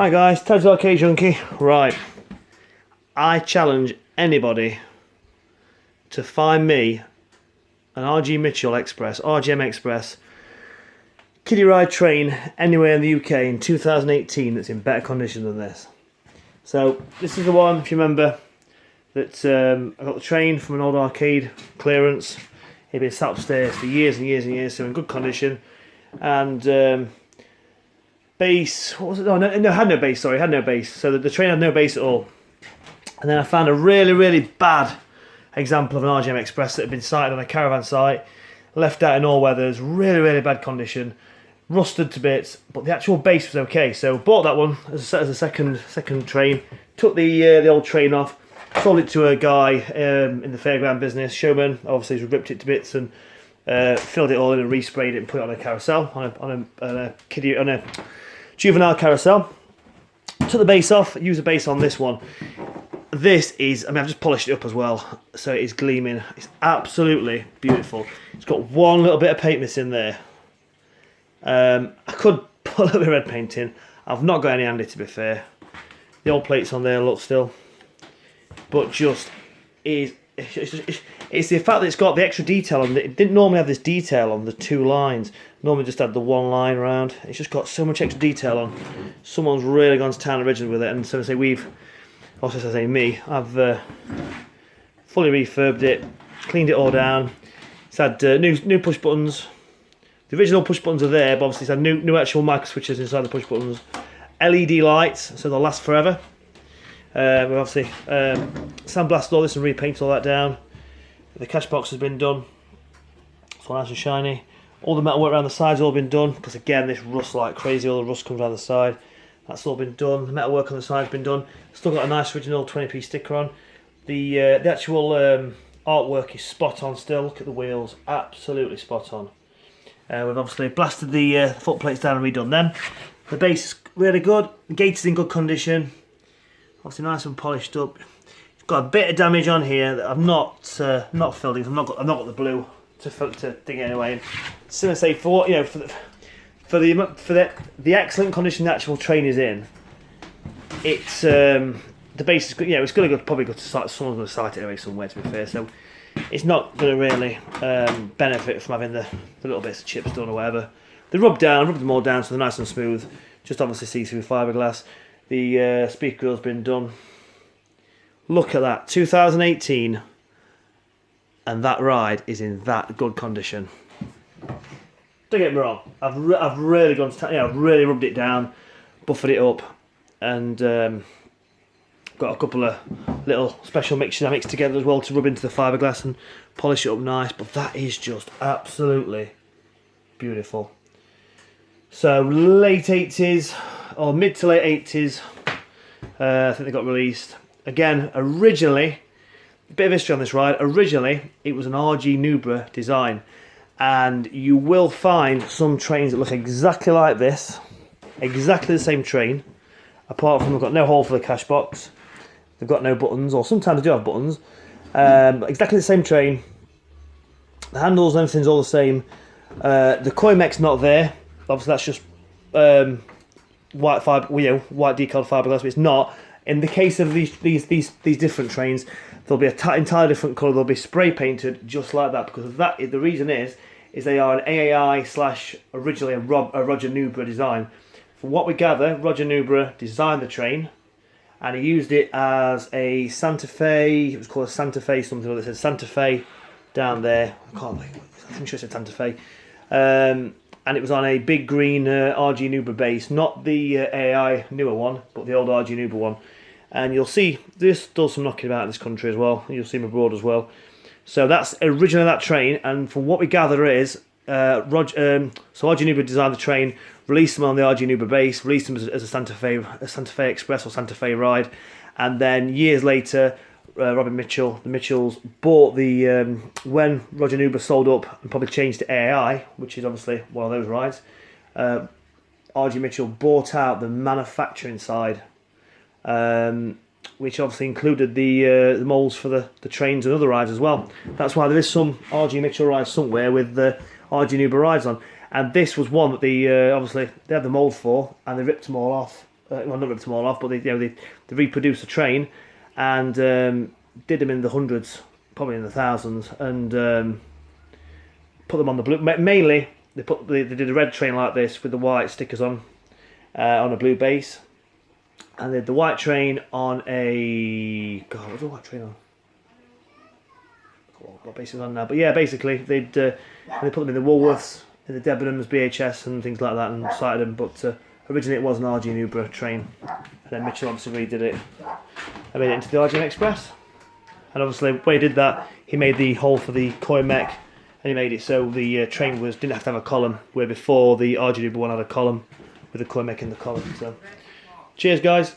Hi guys, TAJ Arcade Junkie. Right, I challenge anybody to find me an MITCHELL RGM Express kiddie ride train anywhere in the UK in 2018 that's in better condition than this. So this is the one, if you remember, that I got the train from an old arcade clearance. It'd been sat upstairs for years and years and years, so in good condition. And base, what was it? No, had no base, sorry, had no base. So the train had no base at all. And then I found a really, really bad example of an RGM Express that had been sighted on a caravan site, left out in all weathers, really, really bad condition, rusted to bits, but the actual base was okay. So bought that one as a second train, took the old train off, sold it to a guy in the fairground business, showman. Obviously he's ripped it to bits and filled it all in and resprayed it and put it on a carousel, on a juvenile carousel. Took the base off, used the base on this one. This is, I've just polished it up as well, so it is gleaming. It's absolutely beautiful. It's got one little bit of paint missing there. I could put a little bit of red paint in. I've not got any handy, to be fair. The old plates on there look still, but just is. It's the fact that it's got the extra detail on it. It didn't normally have this detail on the two lines. Normally just had the one line around. It's just got so much extra detail on. Someone's really gone to town originally with it, and so I say I've fully refurbed it, cleaned it all down. It's had new push buttons. The original push buttons are there, but obviously it's had new actual micro switches inside the push buttons. LED lights, so they'll last forever. We've obviously sandblasted all this and repainted all that down. The cash box has been done. It's all nice and shiny. All the metal work around the sides has all been done, because again this rusts like crazy, all the rust comes around the side. That's all been done. The metal work on the side has been done. Still got a nice original 20p sticker on. The actual artwork is spot on still. Look at the wheels, absolutely spot on. We've obviously blasted the foot plates down and redone them. The base is really good. The gate is in good condition. Obviously nice and polished up. It's got a bit of damage on here that I've not filled in. I've not got the blue to dig it away. So I say for the excellent condition the actual train is in, it's the base is good. Yeah, it's probably good to site. Someone's going to site it away somewhere, to be fair. So it's not going to really benefit from having the little bits of chips done or whatever. They rubbed them all down so they're nice and smooth. Just obviously see-through fiberglass. The speaker grill's been done. Look at that, 2018, and that ride is in that good condition. Don't get me wrong, I've really gone to I've really rubbed it down, buffered it up, and got a couple of little special mixtures I mixed together as well to rub into the fiberglass and polish it up nice. But that is just absolutely beautiful. So late 80s or mid to late 80s, I think they got released. Again, originally, a bit of history on this ride. Originally, it was an RG Nubra design. And you will find some trains that look exactly like this, exactly the same train, apart from they've got no hole for the cash box, they've got no buttons, or sometimes they do have buttons. Exactly the same train, the handles and everything's all the same. The coin mech's not there, obviously that's just white decaled fiberglass, but it's not. In the case of these different trains, they'll be an entirely different colour. They'll be spray painted just like that, because of that. The reason is they are an AAI / originally a Roger Nubra design. From what we gather, Roger Nubra designed the train, and he used it as a Santa Fe. It was called a Santa Fe something. It said Santa Fe down there. I'm sure it said Santa Fe. And it was on a big green RG Nubra base, not the AI newer one, but the old RG Nubra one. And you'll see this does some knocking about in this country as well. You'll see them abroad as well. So that's originally that train, and from what we gather is, so RG Nubra designed the train, released them on the RG Nubra base, released them as a Santa Fe Express or Santa Fe ride, and then years later, Robin Mitchell, the Mitchells, bought the, when Roger Nubra sold up and probably changed to AI, which is obviously one of those rides, RG Mitchell bought out the manufacturing side, which obviously included the moulds for the trains and other rides as well. That's why there is some RG Mitchell rides somewhere with the RG Nubra rides on. And this was one that obviously they had the mould for, and they ripped them all off well, not ripped them all off, but they reproduced the train and did them in the hundreds, probably in the thousands, and put them on the blue. Mainly, they did a red train like this with the white stickers on a blue base, and they did the white train on a what's the white train on? What base is on now? But yeah, basically they put them in the Woolworths, in the Debenhams, BHS, and things like that, and sighted them. But originally it was an RG Nubra train, and then Mitchell obviously redid it. I made it into the RGM Express, and obviously when he did that, he made the hole for the coin mech, and he made it so the train didn't have to have a column, where before the RG Nubra one had a column with the coin mech in the column. So, cheers guys.